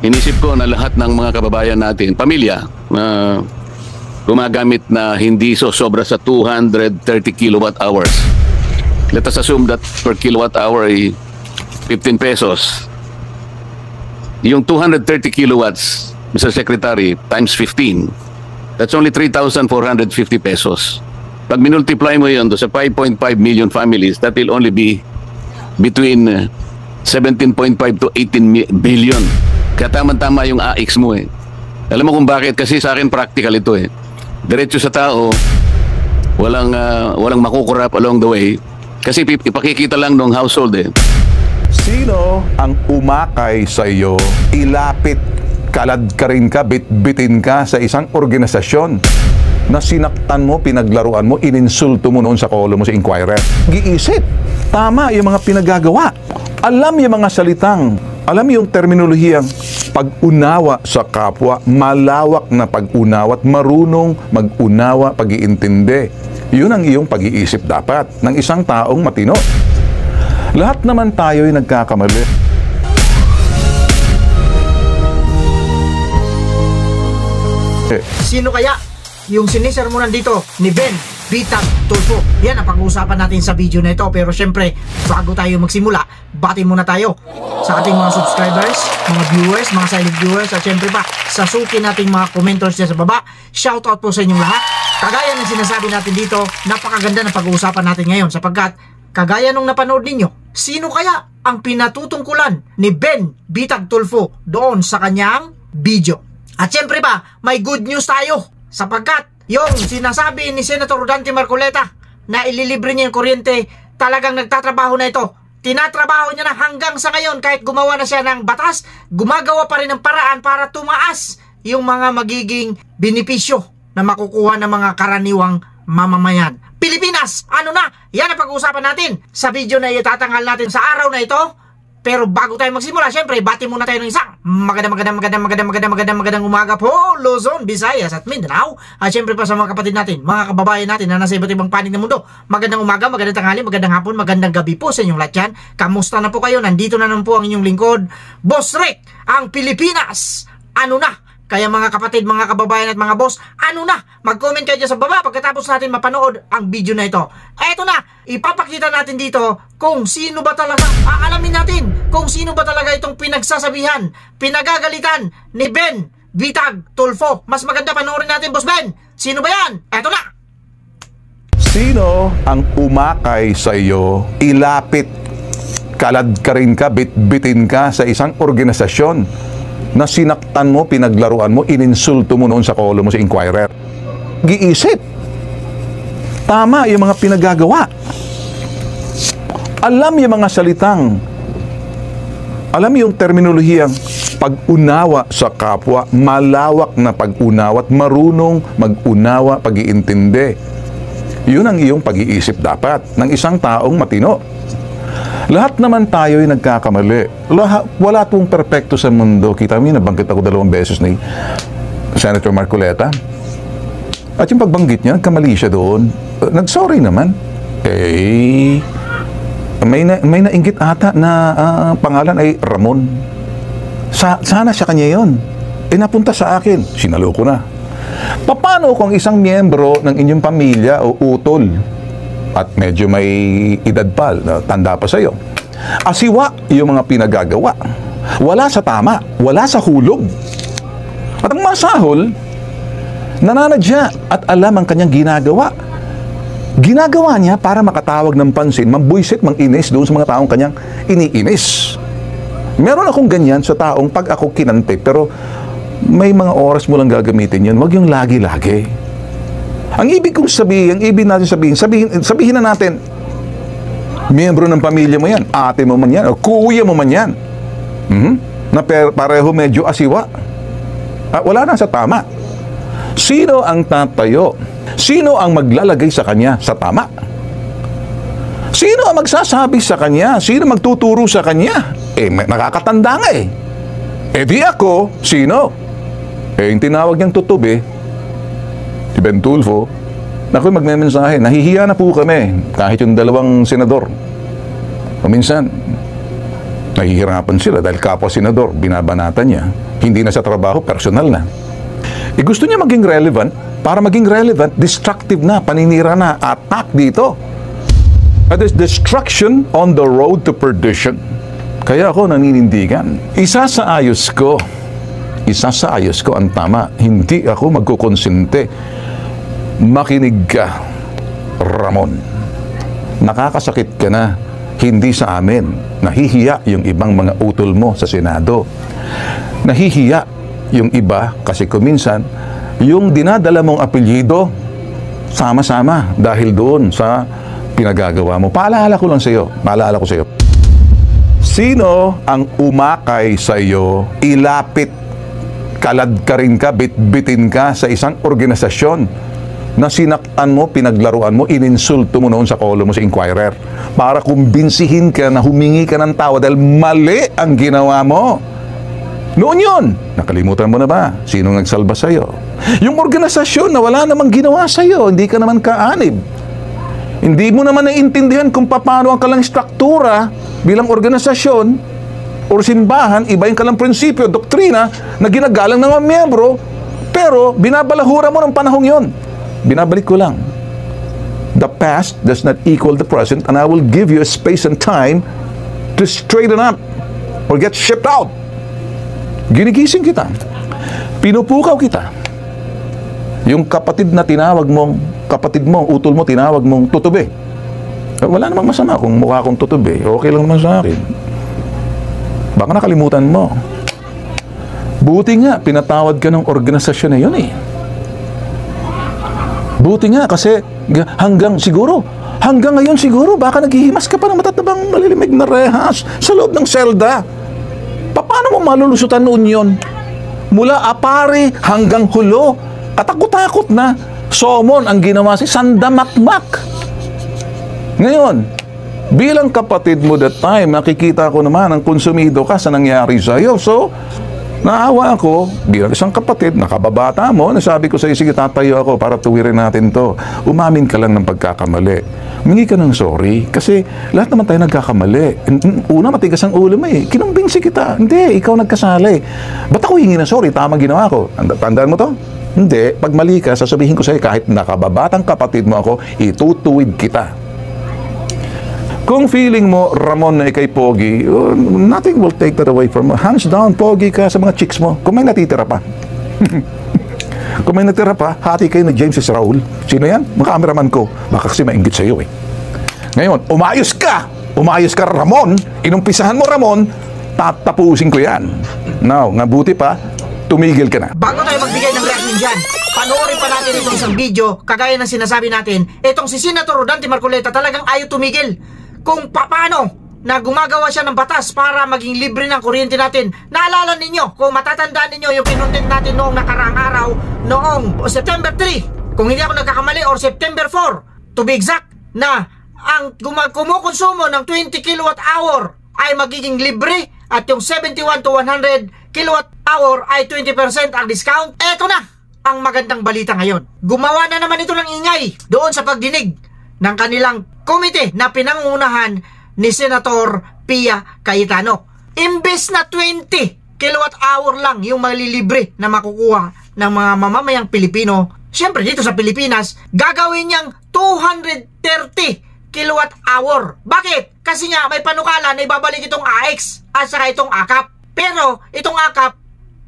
Inisip ko na lahat ng mga kababayan natin, pamilya, na gumagamit na hindi sobra sa 230 kilowatt hours. Let us assume that per kilowatt hour ay 15 pesos. Yung 230 kilowatts, Mr. Secretary, times 15, that's only 3,450 pesos. Pag minultiply mo yun sa 5.5 million families, that will only be between 17.5 to 18 billion. Kaya tama-tama yung AX mo eh. Alam mo kung bakit? Kasi sa akin practical ito eh. Diretso sa tao, walang makukurap along the way. Kasi ipakikita lang ng household eh. Sino ang umakay sa iyo, ilapit, kalad ka rin ka, bit-bitin ka sa isang organisasyon na sinaktan mo, pinaglaruan mo, ininsulto mo noon sa kolumn mo sa Inquirer? Giisip. Tama yung mga pinagagawa. Alam yung mga salitang, alam yung terminolohiyang pag-unawa sa kapwa, malawak na pag-unawa at marunong mag-unawa, pag-iintindi. Yun ang iyong pag-iisip dapat ng isang taong matino. Lahat naman tayo'y nagkakamali. Sino kaya yung sinisermonan dito ni Ben Bitag Tulfo? Yan ang pag-uusapan natin sa video na ito. Pero syempre, bago tayo magsimula, bati muna tayo sa ating mga subscribers, mga viewers, mga silent viewers, at syempre pa sa suki nating mga commenters dyan sa baba. Shoutout po sa inyong lahat. Kagaya ng sinasabi natin dito, napakaganda ng pag-uusapan natin ngayon sapagkat kagaya nung napanood ninyo, sino kaya ang pinatutungkulan ni Ben Bitag Tulfo doon sa kanyang video? At syempre pa, may good news tayo sapagkat yung sinasabi ni Senator Dante Marcoleta na ililibre niya yung kuryente, talagang nagtatrabaho na ito. Tinatrabaho niya na hanggang sa ngayon. Kahit gumawa na siya ng batas, gumagawa pa rin ng paraan para tumaas yung mga magiging benepisyo na makukuha ng mga karaniwang mamamayan. Pilipinas, ano na? Yan ang pag-uusapan natin sa video na itatanghal natin sa araw na ito. Pero bago tayo magsimula, syempre, bati muna tayo ng isang magandang umaga po, Luzon, Visayas at Mindanao. At syempre pa sa mga kapatid natin, mga kababayan natin na nasa iba't ibang panig ng mundo. Magandang umaga, magandang tanghali, magandang hapon, magandang gabi po sa inyong lahat yan. Kamusta na po kayo? Nandito na naman po ang inyong lingkod, Boss Rick, ang Pilipinas. Ano na? Kaya mga kapatid, mga kababayan at mga boss, ano na? Mag-comment kayo dyan sa baba pagkatapos natin mapanood ang video na ito. Eto na, ipapakita natin dito kung sino ba talaga, aalamin natin kung sino ba talaga itong pinagsasabihan, pinagagalitan ni Ben Bitag Tulfo. Mas maganda panoorin natin, Boss Ben. Sino ba yan? Eto na. Sino ang umakay sa iyo, ilapit, kalad ka rin ka, bit-bitin ka sa isang organisasyon na sinaktan mo, pinaglaruan mo, ininsulto mo noon sa kolumn mo sa Inquirer? Giisip. Tama yung mga pinagagawa. Alam yung mga salitang, alam yung terminolohiyang pag-unawa sa kapwa, malawak na pag-unawa at marunong mag-unawa, pag-iintindi. Yun ang iyong pag-iisip dapat ng isang taong matino. Lahat naman tayo'y nagkakamali. Wala pong perpekto sa mundo. Kita mo yun, nabanggit ako 2 beses ni Senator Marcoleta. At yung pagbanggit niya, nagkamali siya doon. Nag-sorry naman. Eh, may nainggit ata na pangalan ay Ramon. Sana sa kanya yun. Eh, napunta sa akin. Sinaloko na. Paano kung isang miyembro ng inyong pamilya o utol at medyo may edad pa, tanda pa sa'yo, asiwa yung mga pinagagawa, wala sa tama, wala sa hulog, at ang masahol, nananadya at alam ang kanyang ginagawa niya para makatawag ng pansin, mambuisit, manginis doon sa mga taong kanyang iniinis. Meron akong ganyan sa taong pag ako kinante, pero may mga oras mo lang gagamitin yun, wag yung lagi-lagi. Ang ibig kong sabihin, sabihin na natin, miyembro ng pamilya mo yan, ate mo man yan, o kuya mo man yan, na pareho medyo asiwa. Wala na sa tama. Sino ang tatayo? Sino ang maglalagay sa kanya sa tama? Sino ang magsasabi sa kanya? Sino magtuturo sa kanya? Nakakatanda nga eh. Di ako, sino? Yung tinawag niyang tutubi, si Ben Tulfo, ako'y magmemensahe, nahihiya na po kami, kahit yung 2 senador. O minsan, Nahihirapan sila dahil kapwa senador, binabanatan niya. Hindi na sa trabaho, personal na. Gusto niya maging relevant. Para maging relevant, destructive na, paninira na, attack dito. That is destruction on the road to perdition. Kaya ako naninindigan. Isa sa ayos ko ang tama. Hindi ako magkukonsente. Makinig ka, Ramon. Nakakasakit ka na. Hindi sa amin. Nahihiya yung ibang mga utol mo sa Senado. Nahihiya yung iba kasi kuminsan yung dinadala mong apelyido sama-sama dahil doon sa pinagagawa mo. Paalala ko sa iyo. Sino ang umakay sa iyo, ilapit, kalad ka rin ka, bitbitin ka sa isang organisasyon na sinaktan mo, pinaglaruan mo, ininsulto mo noon sa kolumn mo sa Inquirer para kumbinsihin ka na humingi ka ng tawa dahil mali ang ginawa mo. Noon yun. Nakalimutan mo na ba? Sino nagsalba sa'yo? Yung organisasyon na wala namang ginawa sa'yo, hindi ka naman kaanib. Hindi mo naman naiintindihan kung paano ang kalang struktura bilang organisasyon o simbahan, iba yung kalang prinsipyo, doktrina na ginagalang ng mga miyembro, pero binabalahura mo ng panahong yon. Binabalik ko lang. The past does not equal the present, and I will give you a space and time to straighten up or get shipped out. Ginigising kita. Pinupukaw kita. Yung kapatid na tinawag mong, kapatid mo, utol mo, tinawag mong tutubi. Wala namang masama kung mukha akong tutubi. Okay lang naman sa akin. Baka nakalimutan mo. Buti nga, pinatawad ka ng organisasyon na yun eh. Buti nga kasi hanggang ngayon siguro, baka naghihimas ka pa ng matatabang malilimig na rehas sa loob ng selda. Paano mo malulusutan noon yun? Mula apare hanggang hulo, katakot-takot na, somon ang ginawa si sandamakmak. Ngayon, bilang kapatid mo that time, nakikita ko naman ang konsumido ka sa nangyari sa'yo. So, naawa ako, bilang isang kapatid, nakababata mo, nasabi ko sa'yo, sige, tatayo ako para tuwirin natin to. Umamin ka lang ng pagkakamali. Humingi ka ng sorry, kasi lahat naman tayo nagkakamali. Una, matigas ang ulo mo eh. Kinumbinsi kita. Hindi, ikaw nagkasala eh. Ba't ako hingi ng sorry? Tama ginawa ko. Tandaan mo to? Hindi. Pag mali ka, sasabihin ko sa'yo, kahit nakababatang kapatid mo ako, itutuwid kita. Kung feeling mo, Ramon, na ikay pogi, nothing will take that away from you. Hands down, pogi ka sa mga chicks mo. Kung may natitira pa. Kung may natitira pa, hati kayo na James S. Raul. Sino yan? Mga cameraman ko. Baka kasi mainggit sa'yo eh. Ngayon, umayos ka! Umayos ka, Ramon! Inumpisahan mo, Ramon, tatapusin ko yan. Now, nga buti pa, tumigil ka na. Bago tayo magbigay ng reaction dyan, panoorin pa natin itong isang video, kagaya ng sinasabi natin, itong si Senator Rodante Marcoleta talagang ayaw tumigil. Kung paano na gumagawa siya ng batas para maging libre ng kuryente natin. Naalala ninyo, kung matatandaan ninyo yung kinontent natin noong nakaraang araw, noong September 3, kung hindi ako nagkakamali, or September 4, to be exact, na ang kumukonsumo ng 20 kilowatt hour ay magiging libre at yung 71 to 100 kilowatt hour ay 20% ang discount. Eto na ang magandang balita ngayon. Gumawa na naman ito ng ingay doon sa pagdinig ng kanilang komite na pinangunahan ni Senator Pia Cayetano. Imbes na 20 kilowatt hour lang yung malilibre na makukuha ng mga mamamayang Pilipino, syempre dito sa Pilipinas, gagawin niyang 230 kilowatt hour. Bakit? Kasi nga may panukala na ibabalik itong AX at saka itong AKAP. Pero itong AKAP,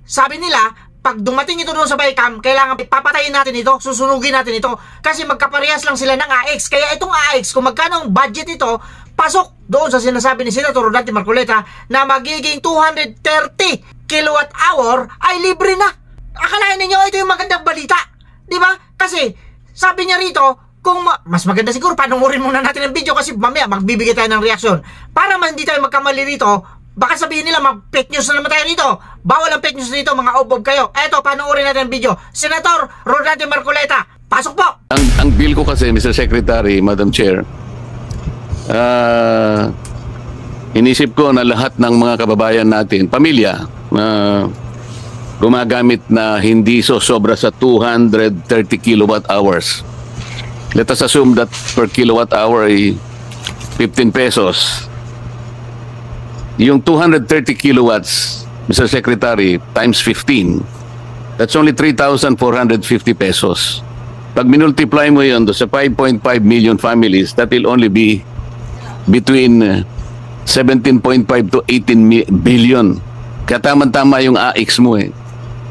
sabi nila, pag dumating ito doon sa BICAM, kailangan papatayin natin ito, susunugin natin ito. Kasi magkaparehas lang sila ng AX. Kaya itong AX, kung magkano ang budget ito, pasok doon sa sinasabi ni Senator Rodante Marcoleta na magiging 230 kilowatt hour ay libre na. Akalain ninyo ito yung magandang balita. Di ba? Kasi sabi niya rito, kung mas maganda siguro, panungurin muna natin ang video kasi mamaya magbibigay tayo ng reaksyon. Para man hindi tayo magkamali rito, baka sabihin nila mag-fake news na naman tayo rito. Bawal ang fake news dito, mga obob kayo. Eto, panoorin natin ang video. Senator Rodante Marcoleta, pasok po! Ang bill ko kasi, Mr. Secretary, Madam Chair, inisip ko na lahat ng mga kababayan natin, pamilya, gumagamit na hindi sobra sa 230 kilowatt hours. Let us assume that per kilowatt hour ay 15 pesos. yung 230 kilowatts, Mr. Secretary, times 15, that's only 3,450 pesos. Pag minultiply mo yun sa 5.5 million families, that will only be between 17.5 to 18 billion. Kaya tama-tama yung AX mo eh.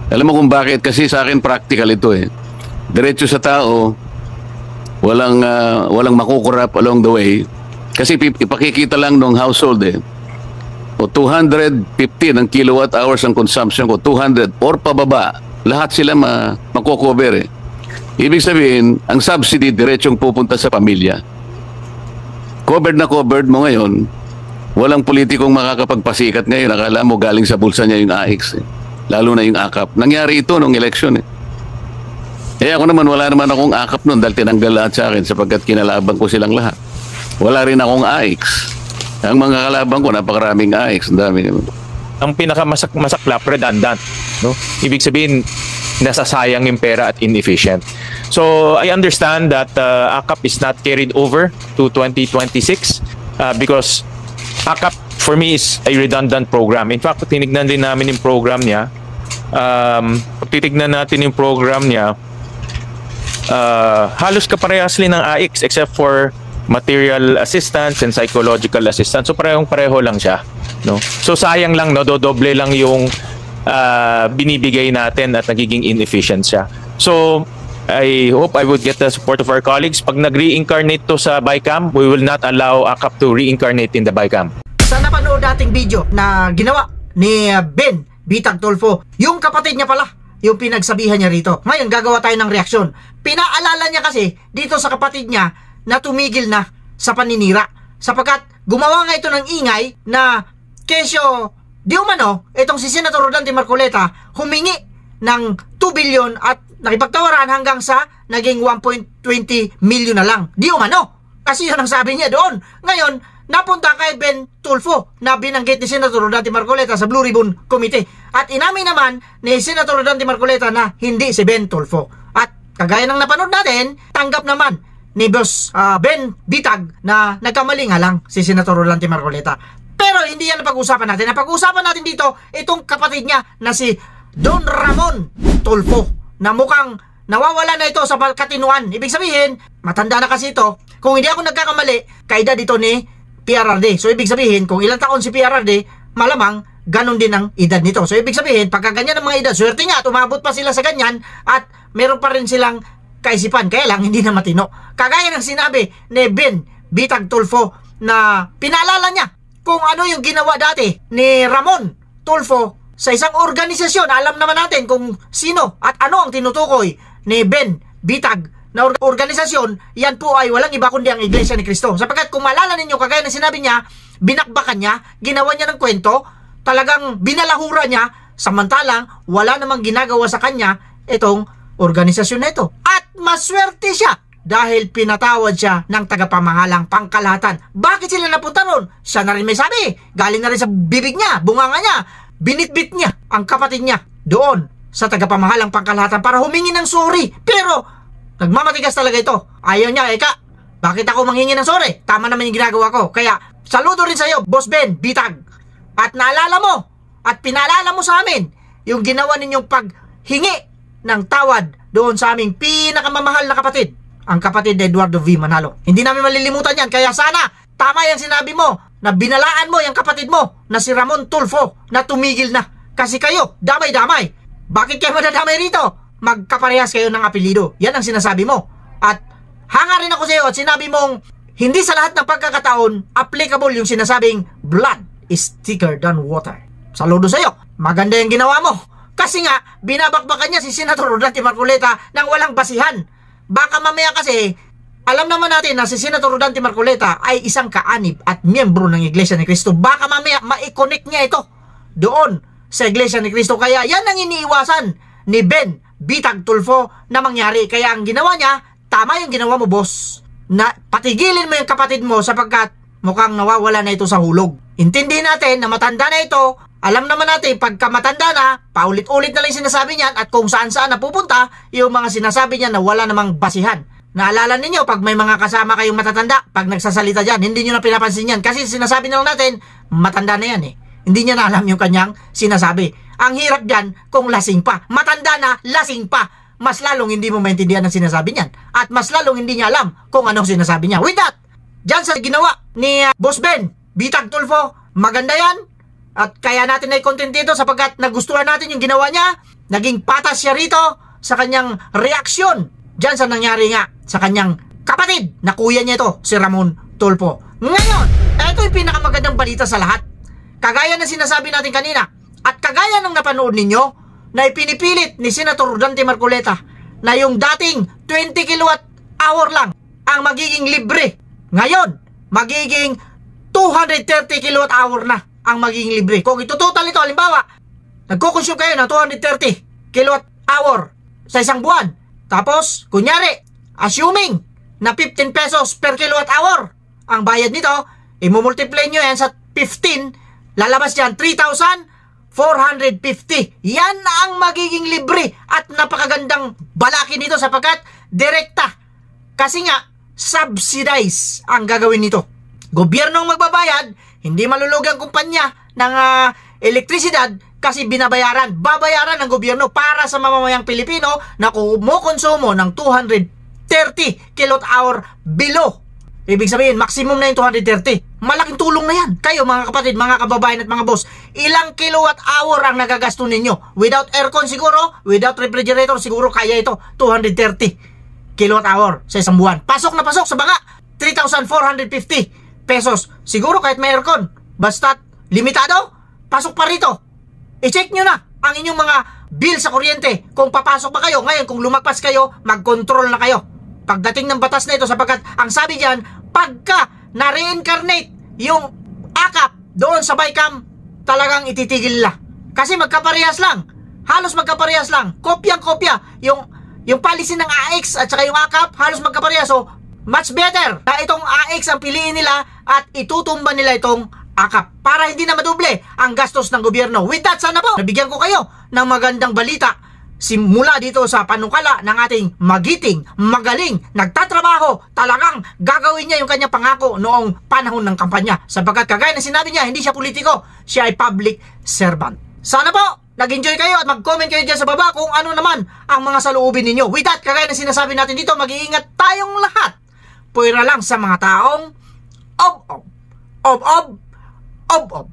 Alam mo kung bakit? Kasi sa akin practical ito eh. Diretso sa tao, walang makukurap along the way. Kasi ipakikita lang ng household eh. O 250 ng kilowatt hours ang consumption ko, 200 or pababa, lahat sila makukover eh. Ibig sabihin, ang subsidy diretsong pupunta sa pamilya. Covered na covered mo ngayon, walang politikong makakapagpasikat ngayon. Akala mo galing sa bulsa niya yung AX eh. Lalo na yung AKAP. Nangyari ito nung eleksyon eh. Eh ako naman, wala naman akong AKAP nun dahil tinanggal lahat sa akin sapagkat kinalaban ko silang lahat. Wala rin akong AX. Ang mga kalaban ko, napakaraming AX. Ang dami naman. Ang pinakamasaklap, redundant. No? Ibig sabihin, nasasayang yung pera at inefficient. So, I understand that AKAP is not carried over to 2026 because AKAP, for me, is a redundant program. In fact, tinignan din namin yung program niya. Pag titignan natin yung program niya, halos kaparehas din ng AX except for material assistance and psychological assistance. So parehong-pareho lang siya, no? So sayang lang, no, dodoble lang yung binibigay natin at nagiging inefficient siya. So I hope I would get the support of our colleagues. Pag nag-reincarnate to sa BICAM, we will not allow AKAP to reincarnate in the BICAM. Sa napanood nating video na ginawa ni Ben Bitag Tulfo, yung kapatid niya pala yung pinagsabihan niya rito. Ngayon gagawa tayo ng reaksyon. Pinaalala niya kasi dito sa kapatid niya na tumigil na sa paninira sapagkat gumawa nga ito ng ingay na kesyo di umano itong si Senator Rodante Marcoleta humingi ng 2 billion at nakipagtawaran hanggang sa naging 1.20 million na lang. Di umano. Kasi yun ang sabi niya doon. Ngayon, napunta kay Ben Tulfo na binanggit ni Senator Rodante Marcoleta sa Blue Ribbon Committee. At inamin naman ni Senator Rodante Marcoleta na hindi si Ben Tulfo. At kagaya ng napanood natin, tanggap naman ni Boss Ben Bitag na nagkamali nga lang si Senator Rodante Marcoleta. Pero hindi yan ang pag-usapan natin. Ang pag-usapan natin dito, itong kapatid niya na si Don Ramon Tulfo na mukhang nawawala na ito sa katinuan. Ibig sabihin, matanda na kasi ito. Kung hindi ako nagkakamali, kaedad dito ni PRRD. So ibig sabihin, kung ilang taon si PRRD, malamang ganon din ang edad nito. So ibig sabihin, pagka ganyan ang mga edad, swerte nga, tumabot pa sila sa ganyan at meron pa rin silang kaisipan. Kaya lang, hindi na matino. Kagaya ng sinabi ni Ben Bitag Tulfo na pinaalala niya kung ano yung ginawa dati ni Ramon Tulfo sa isang organisasyon. Alam naman natin kung sino at ano ang tinutukoy ni Ben Bitag na organisasyon. Yan po ay walang iba kundi ang Iglesia ni Cristo. Sapagkat kung maalala ninyo, kagaya ng sinabi niya, binakbakan niya, ginawa niya ng kwento, talagang binalahura niya, samantalang wala namang ginagawa sa kanya itong organisasyon na ito. At maswerte siya dahil pinatawad siya ng tagapamahalang pangkalahatan. Bakit sila napunta ron? Siya na rin may sabi. Galing na rin sa bibig niya, bunganga niya. Binitbit niya ang kapatid niya doon sa tagapamahalang pangkalahatan para humingi ng sorry. Pero nagmamatigas talaga ito. Ayaw niya, Eka, bakit ako manghingi ng sorry? Tama naman yung ginagawa ko. Kaya saludo rin sa iyo, Boss Ben Bitag. At naalala mo at pinaalala mo sa amin yung ginawa ninyong paghingi ng tawad doon sa aming pinakamamahal na kapatid, ang kapatid Eduardo V. Manalo. Hindi namin malilimutan yan. Kaya sana tama yung sinabi mo na binalaan mo yung kapatid mo na si Ramon Tulfo na tumigil na. Kasi kayo, damay-damay. Bakit kayo madadamay rito? Magkaparehas kayo ng apelido. Yan ang sinasabi mo. At hanga rin ako sa iyo at sinabi mong hindi sa lahat ng pagkakataon applicable yung sinasabing blood is thicker than water. Saludo sa iyo. Maganda yung ginawa mo. Kasi nga, binabakbakan niya si Senator Rodante Marcoleta nang walang basihan. Baka mamaya kasi, alam naman natin na si Senator Rodante Marcoleta ay isang kaanib at miyembro ng Iglesia ni Cristo. Baka mamaya ma-connect niya ito doon sa Iglesia ni Cristo. Kaya yan ang iniiwasan ni Ben Bitag Tulfo na mangyari. Kaya ang ginawa niya, tama yung ginawa mo, boss, na patigilin mo yung kapatid mo sapagkat mukhang nawawala na ito sa hulog. Intindihin natin na matanda na ito. Alam naman natin, pagka matanda na, paulit-ulit na lang sinasabi niyan at kung saan-saan napupunta, yung mga sinasabi niya na wala namang basihan Naalala ninyo, pag may mga kasama kayong matatanda, pag nagsasalita dyan, hindi nyo na pinapansin yan. Kasi sinasabi na lang natin, matanda na yan eh. Hindi niya na alam yung kanyang sinasabi. Ang hirap dyan kung lasing pa. Matanda na, lasing pa. Mas lalong hindi mo maintindihan ang sinasabi niyan. At mas lalong hindi niya alam kung anong sinasabi niya. With that, dyan sa ginawa ni Boss Ben, Bitag Tulfo, maganda yan. At kaya natin na i-content dito sapagkat nagustuhan natin yung ginawa niya. Naging patas siya rito sa kanyang reaksyon dyan sa nangyari nga sa kanyang kapatid na kuya niya ito, si Ramon Tulfo. Ngayon, ito yung pinakamagandang balita sa lahat. Kagaya na sinasabi natin kanina at kagaya ng napanood ninyo na ipinipilit ni Senator Dante Marcoleta na yung dating 20 kilowatt hour lang ang magiging libre. Ngayon, magiging 230 kilowatt hour na ang magiging libre. Kung ito total ito, halimbawa, nagko-consume kayo ng 230 kilowatt hour sa isang buwan. Tapos, kunyari, assuming na 15 pesos per kilowatt hour ang bayad nito, i-multiply nyo yan sa 15, lalabas dyan 3,450. Yan ang magiging libre at napakagandang balaki nito sapagkat direkta. Kasi nga, subsidize ang gagawin nito. Gobyerno ang magbabayad, hindi malulugi ang kumpanya ng elektrisidad kasi binabayaran. Babayaran ng gobyerno para sa mamamayang Pilipino na kumukonsumo ng 230 kilowatt hour below. Ibig sabihin, maximum na yung 230. Malaking tulong na yan. Kayo mga kapatid, mga kababayan at mga boss, ilang kilowatt hour ang nagagasto ninyo? Without aircon siguro, without refrigerator siguro kaya ito, 230 kilowatt hour sa isang buwan. Pasok na pasok sa banga, 3,450 pesos. Siguro kahit may aircon, basta limitado, pasok pa rito. I-check nyo na ang inyong mga bill sa kuryente kung papasok ba kayo. Ngayon, kung lumagpas kayo, mag-control na kayo pagdating ng batas na ito sapagkat ang sabi diyan, pagka na-reincarnate yung akap doon sa BICAM, talagang ititigil nila. Kasi magkaparehas lang. Halos magkaparehas lang. Kopyang-kopya. Yung policy ng AX at saka yung akap, halos magkaparehas. So, much better na itong AX ang piliin nila at itutumba nila itong akap para hindi na madoble ang gastos ng gobyerno. With that, sana po nabigyan ko kayo ng magandang balita simula dito sa panukala ng ating magiting, magaling, nagtatrabaho, talagang gagawin niya yung kanyang pangako noong panahon ng kampanya sapagkat kagaya na sinabi niya, hindi siya politiko, siya ay public servant. Sana po nag-enjoy kayo at mag-comment kayo dyan sa baba kung ano naman ang mga saloobin ninyo. With that, kagaya na sinasabi natin dito, mag-iingat tayong lahat. Puwera lang sa mga taong ob-ob.